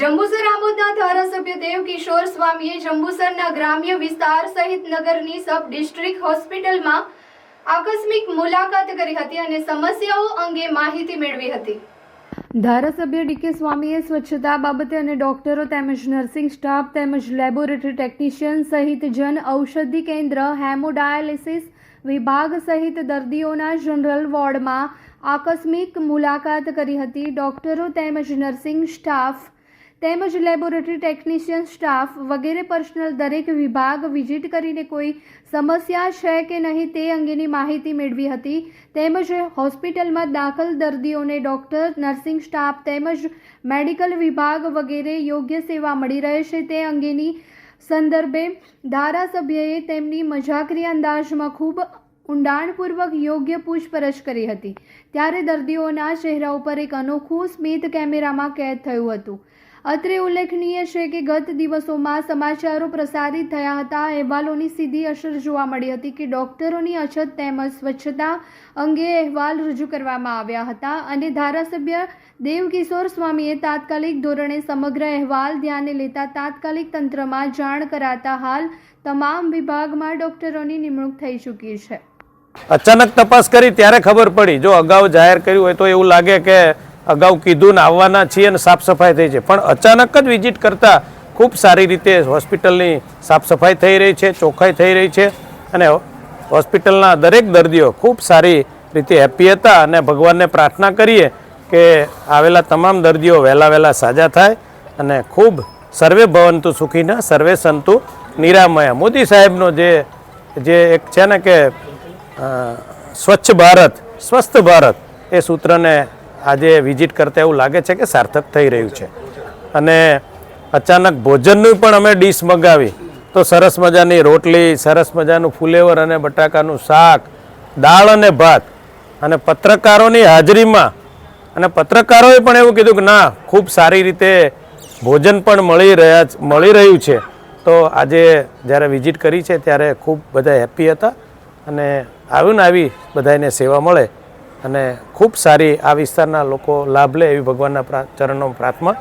જંબુસર આમોદના ધારાસભ્ય દેવકિશોર સ્વામીએ જંબુસરના ગ્રામ્ય વિસ્તાર સહિત નગરની સબ ડિસ્ટ્રિક્ટ હોસ્પિટલમાં આકસ્મિક મુલાકાત કરી હતી અને સમસ્યાઓ અંગે માહિતી મેળવી હતી। ધારાસભ્ય ડીકે સ્વામીએ સ્વચ્છતા બાબતે અને ડોક્ટરો તેમજ નર્સિંગ સ્ટાફ તેમજ લેબોરેટરી ટેકનિશિયન સહિત જન ઔષધિ કેન્દ્ર, હેમોડાયાલિસિસ વિભાગ સહિત દર્દીઓના જનરલ વોર્ડમાં આકસ્મિક મુલાકાત કરી હતી। ડોક્ટરો તેમજ નર્સિંગ સ્ટાફ તેમજ લેબોરેટરી ટેકનિશિયન સ્ટાફ વગેરે પર્સનલ દરેક વિભાગ વિઝિટ કરીને કોઈ સમસ્યા છે કે નહીં તે અંગેની માહિતી મેળવી હતી। તેમજ હોસ્પિટલમાં દાખલ દર્દીઓને ડોક્ટર, નર્સિંગ સ્ટાફ તેમજ મેડિકલ વિભાગ વગેરે યોગ્ય સેવા મળી રહે છે તે અંગેની સંદર્ભે ધારાસભ્યએ તેમની મજાકરી અંદાજમાં ખૂબ ઊંડાણપૂર્વક યોગ્ય પૂછપરછ કરી હતી। ત્યારે દર્દીઓના ચહેરા ઉપર એક અનોખું સ્મિત કેમેરામાં કેદ થયું હતું। અત્રે ઉલ્લેખનીય છે કે ગત દિવસોમાં સમાચારો પ્રસારિત થયા હતા। અહેવાલોની સીધી અસર જોવા મળી હતી કે ડોક્ટરોની અછત તેમજ સ્વચ્છતા અંગે અહેવાલ રજૂ કરવામાં આવ્યા હતા અને ધારાસભ્ય દેવકિશોર સ્વામીએ તાત્કાલિક ધોરણે સમગ્ર અહેવાલ ધ્યાને લેતા તાત્કાલિક તંત્રમાં જાણ કરાતા હાલ તમામ વિભાગમાં ડોક્ટરોની નિમણૂક થઈ ચૂકી છે। અચાનક તપાસ કરી ત્યારે ખબર પડી। જો અગાઉ જાહેર કર્યું હોય તો એવું લાગે કે અગાઉ કીધું ને આવવાના છીએ અને સાફ સફાઈ થઈ છે, પણ અચાનક જ વિઝિટ કરતા ખૂબ સારી રીતે હોસ્પિટલની સાફ સફાઈ થઈ રહી છે, ચોખ્ખાઈ થઈ રહી છે અને હોસ્પિટલના દરેક દર્દીઓ ખૂબ સારી રીતે હેપી હતા અને ભગવાનને પ્રાર્થના કરીએ કે આવેલા તમામ દર્દીઓ વહેલા સાજા થાય અને ખૂબ સર્વે ભવંતુ સુખીના સર્વે સંતુ નિરામયા। મોદી સાહેબનો જે એક છે ને કે સ્વચ્છ ભારત, સ્વસ્થ ભારત એ સૂત્રને આજે વિઝિટ કરતા એવું લાગે છે કે સાર્થક થઈ રહ્યું છે। અને અચાનક ભોજનનું પણ અમે ડીશ મગાવી તો સરસ મજાની રોટલી, સરસ મજાનું ફુલેવર અને બટાકાનું શાક, દાળ અને ભાત અને પત્રકારોની હાજરીમાં અને પત્રકારોએ પણ એવું કીધું કે ના ખૂબ સારી રીતે ભોજન પણ મળી રહ્યું છે। તો આજે જ્યારે વિઝિટ કરી છે ત્યારે ખૂબ બધા હેપી હતા અને આવી બધાને સેવા મળે અને ખૂબ સારી આ વિસ્તારના લોકો લાભ લે એવી ભગવાનના ચરણોમાં પ્રાર્થના।